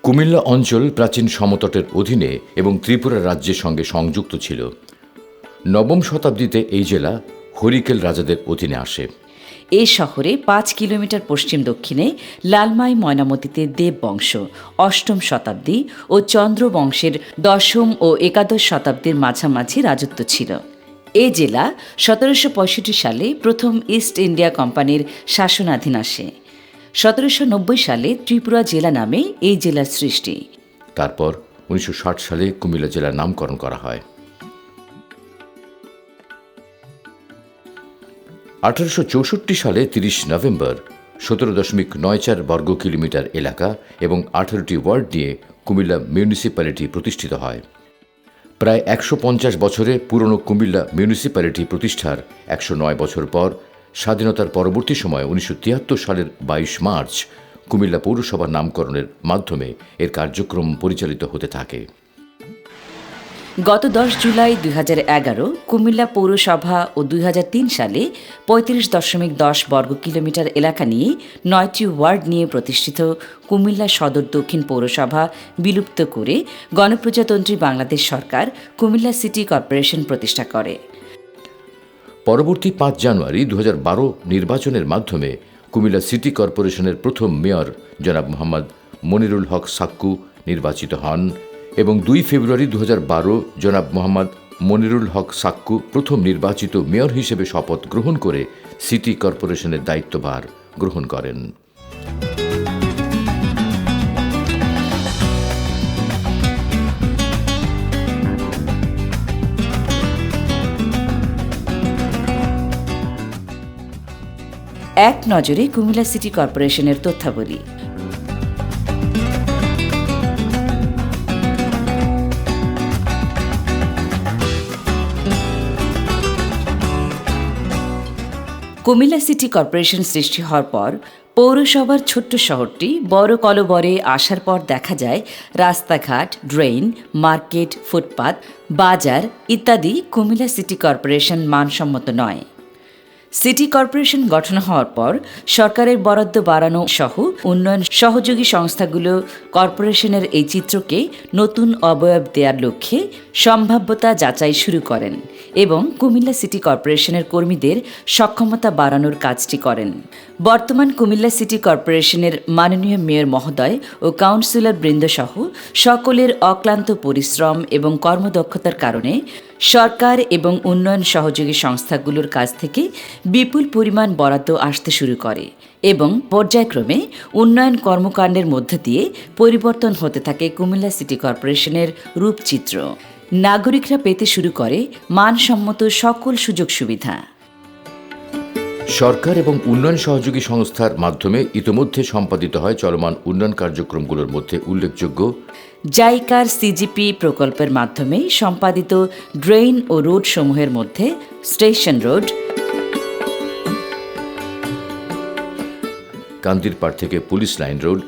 কুমিল্লা অঞ্চল প্রাচীন সমতটের অধীনে এবং ত্রিপুরা রাজ্যের সঙ্গে সংযুক্ত ছিল। নবম শতাব্দীতে এই জেলা হরিকেল রাজাদের অধীনে আসে। এই শহরে ৫ কিলোমিটার পশ্চিম দক্ষিণে লালমাই ময়নামতিতে দেব বংশ অষ্টম শতাব্দী ও চন্দ্র বংশের দশম ও একাদশ শতাব্দীর মাঝামাঝি রাজত্ব ছিল। এ জেলা ১৭৬৫ সালে প্রথম ইস্ট ইন্ডিয়া কোম্পানির শাসনাধীন আসে। ১৭৯০ সালে ত্রিপুরা জেলা নামে এই জেলার সৃষ্টি। তারপর ১৯৬০ সালে কুমিল্লা জেলার নামকরণ করা হয়। ১৮৬৪ সালে ৩০ নভেম্বর ১৭.৯৪ বর্গ কিলোমিটার এলাকা এবং ১৮টি ওয়ার্ড নিয়ে কুমিল্লা মিউনিসিপ্যালিটি প্রতিষ্ঠিত হয়। প্রায় ১৫০ বছরে পুরনো কুমিল্লা মিউনিসিপ্যালিটি প্রতিষ্ঠার ১০৯ বছর পর স্বাধীনতার পরবর্তী সময়ে ১৯৭৩ সালের ২২ মার্চ কুমিল্লা পৌরসভার নামকরণের মাধ্যমে এর কার্যক্রম পরিচালিত হতে থাকে। গত ১০ জুলাই ২০১১ কুমিল্লা পৌরসভা ও ২০০৩ সালে ৩৫.১০ বর্গ কিলোমিটার এলাকা নিয়ে ৯টি ওয়ার্ড নিয়ে প্রতিষ্ঠিত কুমিল্লা সদর দক্ষিণ পৌরসভা বিলুপ্ত করে গণপ্রজাতন্ত্রী বাংলাদেশ সরকার কুমিল্লা সিটি কর্পোরেশন প্রতিষ্ঠা করে। পরবর্তী ৫ জানুয়ারি ২০১২ নির্বাচনের মাধ্যমে কুমিল্লা সিটি কর্পোরেশনের প্রথম মেয়র জনাব মোহাম্মদ মনিরুল হক সাক্কু নির্বাচিত হন এবং ২ ফেব্রুয়ারি ২০১২ জনাব মোহাম্মদ মনিরুল হক সাক্কু প্রথম নির্বাচিত মেয়র হিসেবে শপথ গ্রহণ করে সিটি কর্পোরেশনের দায়িত্বভার গ্রহণ করেন। এক নজরে কুমিল্লা সিটি কর্পোরেশনের তথ্যাবলী। কুমিল্লা সিটি কর্পোরেশন সৃষ্টি হওয়ার পর পৌরসভার ছোট্ট শহরটি বড় কলবরে আসার পর দেখা যায় রাস্তাঘাট, ড্রেন, মার্কেট, ফুটপাত, বাজার ইত্যাদি কুমিল্লা সিটি কর্পোরেশন মানসম্মত নয়। সিটি কর্পোরেশন গঠন হওয়ার পর সরকারের বরাদ্দ বাড়ানো সহ উন্নয়ন সহযোগী সংস্থাগুলো কর্পোরেশনের এই চিত্রকে নতুন অবয়ব দেওয়ার লক্ষ্যে সম্ভাব্যতা যাচাই শুরু করেন এবং কুমিল্লা সিটি কর্পোরেশনের কর্মীদের সক্ষমতা বাড়ানোর কাজটি করেন। বর্তমান কুমিল্লা সিটি কর্পোরেশনের মাননীয় মেয়র মহোদয় ও কাউন্সিলর বৃন্দসহ সকলের অক্লান্ত পরিশ্রম এবং কর্মদক্ষতার কারণে সরকার এবং উন্নয়ন সহযোগী সংস্থাগুলোর কাছ থেকে বিপুল পরিমাণ বরাদ্দ আসতে শুরু করে এবং পর্যায়ক্রমে উন্নয়ন কর্মকাণ্ডের মধ্য দিয়ে পরিবর্তন হতে থাকে কুমিল্লা সিটি কর্পোরেশনের রূপচিত্র। নাগরিকরা পেতে শুরু করে মানসম্মত সকল সুযোগ সুবিধা। সরকার এবং উন্নয়ন সহযোগী সংস্থার মাধ্যমে ইতোমধ্যে সম্পাদিত হয় চলমান উন্নয়ন কার্যক্রমগুলোর মধ্যে উল্লেখযোগ্য জাইকার সিজিপি প্রকল্পের মাধ্যমে সম্পাদিত ড্রেন ও রোড সমূহের মধ্যে স্টেশন রোড, কান্দিরপাড় থেকে পুলিশ লাইন রোড,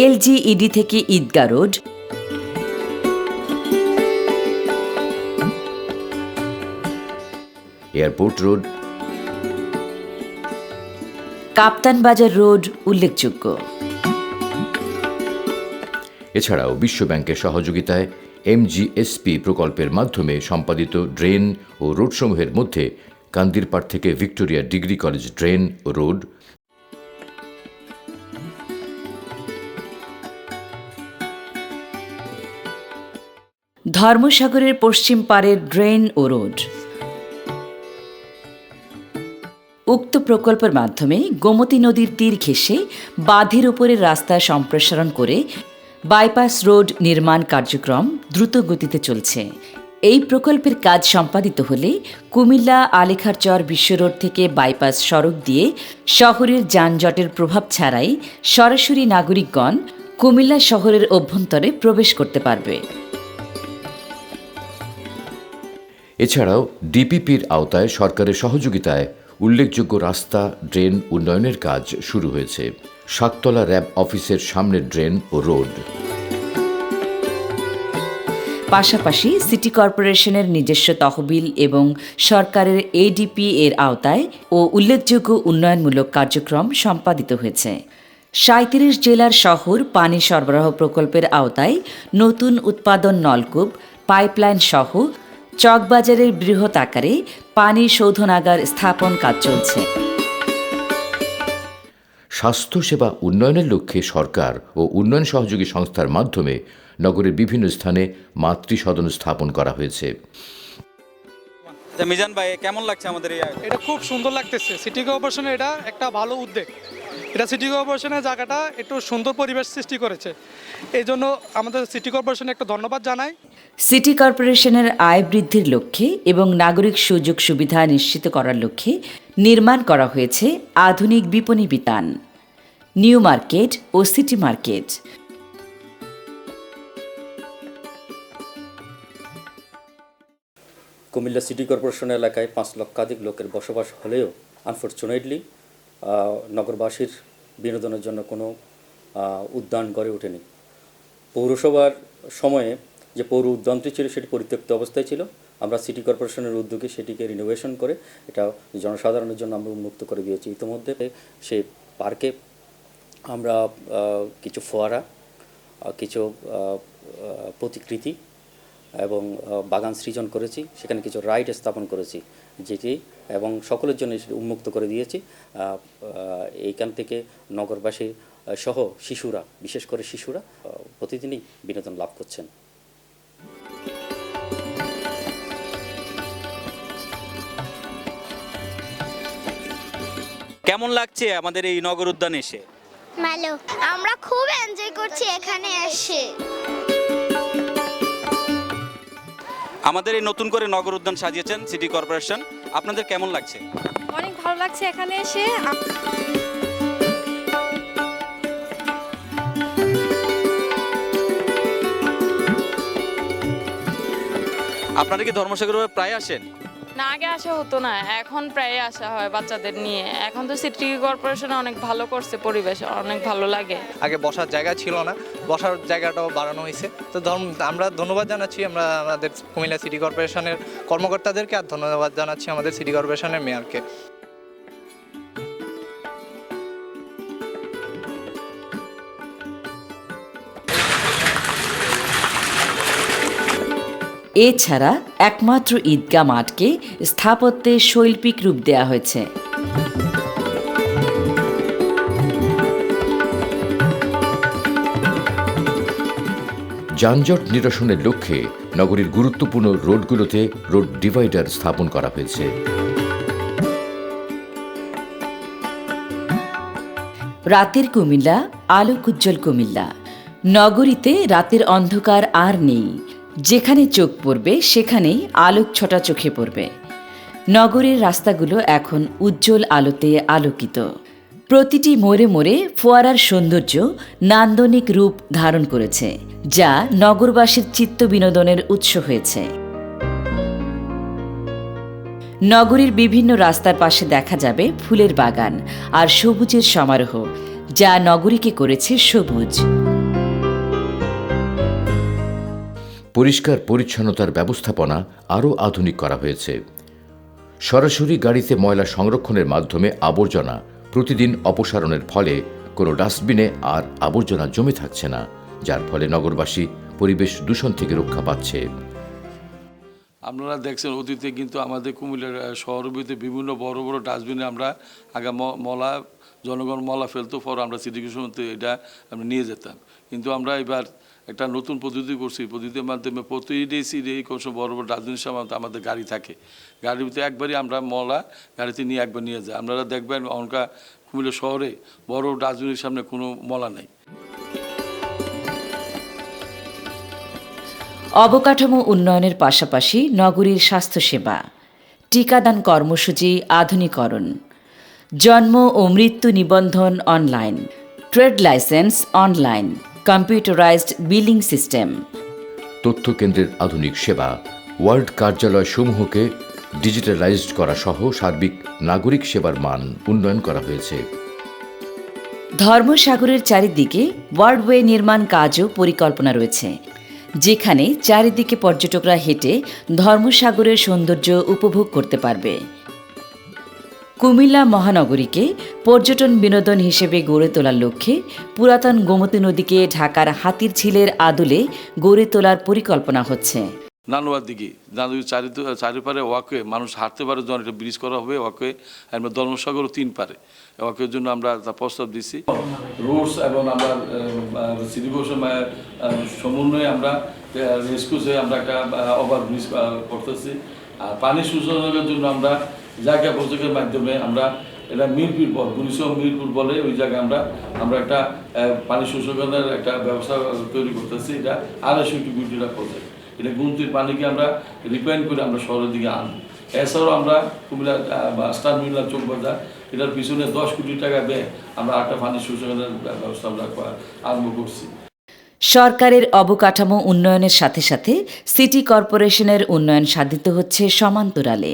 এলজিইডি থেকে ঈদগাহ রোড, এয়ারপোর্ট রোড, কাপ্তান বাজার রোড উল্লেখযোগ্য। এছাড়াও বিশ্ব ব্যাংকের সহযোগিতায় MGSP প্রকল্পের মাধ্যমে সম্পাদিত ড্রেন ও রোডসমূহের মধ্যে কান্দিরপাড় থেকে ভিক্টোরিয়া ডিগ্রি কলেজ ড্রেন ও রোড, ধর্মসাগরের পশ্চিম পাড়ের ড্রেন ও রোড। উক্ত প্রকল্পের মাধ্যমে গোমতী নদীর তীর ঘেঁষে বাঁধের উপরের রাস্তা সম্প্রসারণ করে বাইপাস রোড নির্মাণ কার্যক্রম দ্রুত গতিতে চলছে। এই প্রকল্পের কাজ সম্পাদিত হলে কুমিল্লা আলেখারচর বিশ্ব রোড থেকে বাইপাস সড়ক দিয়ে শহরের যানজটের প্রভাব ছাড়াই সরাসরি নাগরিকগণ কুমিল্লা শহরের অভ্যন্তরে প্রবেশ করতে পারবে। এছাড়াও ডিপিপির আওতায় সরকারের সহযোগিতায় উল্লেখযোগ্য রাস্তা, ড্রেন উন্নয়নের কাজ শুরু হয়েছে। সাততলা র্যাব অফিসের সামনের ড্রেন ও রোড, পাশাপাশি সিটি কর্পোরেশনের নিজস্ব তহবিল এবং সরকারের এডিপি এর আওতায় ও উল্লেখযোগ্য উন্নয়নমূলক কার্যক্রম সম্পাদিত হয়েছে। ৩৭ জেলার শহর পানি সরবরাহ প্রকল্পের আওতায় নতুন উৎপাদন নলকূপ, পাইপলাইন সহ চকবাজারের বৃহৎ আকারে পানি শোধনাগার স্থাপন কাজ চলছে। স্বাস্থ্যসেবা উন্নয়নের লক্ষ্যে সরকার ও উন্নয়ন সহযোগী সংস্থার মাধ্যমে নগরের বিভিন্ন স্থানে মাতৃসদন স্থাপন করা হয়েছে। মিজান ভাই, কেমন লাগছে আমাদের এই আয়োজন? এটা খুব সুন্দর লাগতেছে। সিটি কর্পোরেশনের এটা একটা ভালো উদ্যোগ। এটা সিটি কর্পোরেশনের জায়গাটা একটু সুন্দর পরিবেশ সৃষ্টি করেছে, এই জন্য আমাদের সিটি কর্পোরেশনে একটা ধন্যবাদ জানাই। সিটি কর্পোরেশনের আয় বৃদ্ধির লক্ষ্যে এবং নাগরিক সুযোগ সুবিধা নিশ্চিত করার লক্ষ্যে নির্মাণ করা হয়েছে আধুনিক বিপণী বিতান, নিউ মার্কেট ও City Market. Comilla City Corporation এলাকায় ৫ লক্ষাধিক লোকের বসবাস হলেও আনফর্চুনেটলি নগরবাসীর বিনোদনের জন্য কোনো উদ্যান গড়ে ওঠেনি। পৌরসভার সময়ে যে পৌর উদ্যানটি ছিল সেটি পরিত্যক্ত অবস্থায় ছিল। আমরা সিটি কর্পোরেশনের উদ্যোগে সেটিকে রিনোভেশন করে এটা জনসাধারণের জন্য আমরা উন্মুক্ত করে দিয়েছি। ইতিমধ্যে সেই পার্কে আমরা কিছু ফোয়ারা, কিছু প্রতিকৃতি এবং বাগান সৃজন করেছি, সেখানে কিছু রাইড স্থাপন করেছি যেটি এবং সকলের জন্য উন্মুক্ত করে দিয়েছি। এইখান থেকে নগরবাসী সহ শিশুরা, বিশেষ করে শিশুরা প্রতিদিনই বিনোদন লাভ করছেন। কেমন লাগছে আমাদের এই নগর উদ্যানে এসে? ভালো, আমরা খুব এনজয় করছি এখানে এসে। আমাদের এই নতুন করে নগর উদ্যান সাজিয়েছেন সিটি কর্পোরেশন, আপনাদের কেমন লাগছে? অনেক ভালো লাগছে এখানে এসে। আপনারা কি ধর্মসাগরে প্রায় আসেন? না, আগে আসা হতো না, এখন প্রায় আসা হয় বাচ্চাদের নিয়ে। এখন তো সিটি কর্পোরেশন অনেক ভালো করছে, পরিবেশ অনেক ভালো লাগে। আগে বসার জায়গা ছিল না, বসার জায়গাটাও বাড়ানো হয়েছে। তো আমরা ধন্যবাদ জানাচ্ছি আমরা আমাদের কুমিল্লা সিটি কর্পোরেশনের কর্মকর্তাদেরকে, আর ধন্যবাদ জানাচ্ছি আমাদের সিটি কর্পোরেশনের মেয়রকে। এছাড়া একমাত্র ঈদগাহ মাঠকে স্থাপত্যে শৈল্পিক রূপ দেওয়া হয়েছে। যানজট নিরসনের লক্ষ্যে নগরীর গুরুত্বপূর্ণ রোডগুলোতে রোড ডিভাইডার স্থাপন করা হয়েছে। রাতের কুমিল্লা, আলোকোজ্জ্বল কুমিল্লা। নগরীতে রাতের অন্ধকার আর নেই। যেখানে চোখ পড়বে সেখানেই আলোক ছটা চোখে পড়বে। নগরের রাস্তাগুলো এখন উজ্জ্বল আলোতে আলোকিত। প্রতিটি মোড়ে মোড়ে ফোয়ারার সৌন্দর্য নান্দনিক রূপ ধারণ করেছে, যা নগরবাসীর চিত্ত বিনোদনের উৎস হয়েছে। নগরীর বিভিন্ন রাস্তার পাশে দেখা যাবে ফুলের বাগান আর সবুজের সমারোহ, যা নগরীকে করেছে সবুজ। পরিষ্কার পরিচ্ছন্নতার ব্যবস্থাপনা আরও আধুনিক করা হয়েছে। সরাসরি গাড়িতে ময়লা সংরক্ষণের মাধ্যমে আবর্জনা প্রতিদিন অপসারণের ফলে কোনো ডাস্টবিনে আর আবর্জনা জমে থাকছে না, যার ফলে নগরবাসী পরিবেশ দূষণ থেকে রক্ষা পাচ্ছে। আপনারা দেখছেন অতীতে কিন্তু আমাদের কুমিল্লার শহরের ভিতরে বিভিন্ন বড় বড় ডাস্টবিনে আমরা আগে মলা, জনগণ মলা ফেলতো, পর আমরা সিটি কর্পোরেশন এটা আমরা নিয়ে যেতাম। কিন্তু আমরা এবার একটা নতুন পদ্ধতি করছি। পদ্ধতির মাধ্যমে প্রতিটি সিটি কর্পোরেশন বড় বড় ডাস্টবিনের সামনে আমাদের গাড়ি থাকে, গাড়ির ভিতরে একবারই আমরা মলা গাড়িতে নিয়ে একবার নিয়ে যাই। আপনারা দেখবেন অনকা কুমিল্লা শহরে বড় ডাস্টবিনের সামনে কোনো মলা নেই। অবকাঠামো উন্নয়নের পাশাপাশি নগরীর স্বাস্থ্যসেবা, টিকাদান কর্মসূচি আধুনিকরণ, জন্ম ও মৃত্যু নিবন্ধন online, trade licence online, computerised billing system, তথ্য কেন্দ্রের আধুনিক সেবা, ওয়ার্ড কার্যালয় সমূহকে ডিজিটালাইজড করা সহ সার্বিক নাগরিক সেবার মান উন্নয়ন করা হয়েছে। ধর্মসাগরের চারিদিকে ওয়ার্ডওয়ে নির্মাণ কাজও পরিকল্পনা রয়েছে। যেখানে চারিদিকে পর্যটকরা হেঁটে ধর্মসাগরের সৌন্দর্য উপভোগ করতে পারবে। কুমিল্লা মহানগরীকে পর্যটন বিনোদন হিসেবে গড়ে তোলার লক্ষ্যে পুরাতন গোমতী নদীকে ঢাকার হাতিরঝিলের আদলে গড়ে তোলার পরিকল্পনা হচ্ছে। নানুয়ার দিকে নানুর চারিপারে ওয়াকওয়ে মানুষ হাঁটতে পারে যখন একটা ব্রিজ করা হবে ওয়াকওয়ে, আমরা ধর্মসাগরও 3 পারে ওয়াকওয়ের জন্য আমরা তা প্রস্তাব দিচ্ছি। রোডস এবং আমরা সিটি কর্পোরেশন সমন্বয়ে আমরা রেস্কুসে আমরা একটা ওভার ব্রিজ করতেছি। আর পানি শোষণের জন্য আমরা জায়গা প্রজেক্টের মাধ্যমে আমরা এটা মিরপুর বল মিরপুর বলে ওই জায়গায় আমরা একটা পানি শোষণের একটা ব্যবস্থা তৈরি করতেছি। এটা 250 কোটি টাকা প্রজেক্ট। এটা গুমতির পানিকে আমরা রিফাইন করে আমরা শহরের দিকে আনবো। এছাড়াও আমরা কুমিল্লা স্টার মিল্লা চোখ বাজার এটার পিছনে 10 কোটি টাকা ব্যয় আমরা একটা পানি শোষণের ব্যবস্থা আমরা আরম্ভ করছি। সরকারের অবকাঠামো উন্নয়নের সাথে সাথে সিটি কর্পোরেশনের উন্নয়ন সাধিত হচ্ছে সমান্তরালে।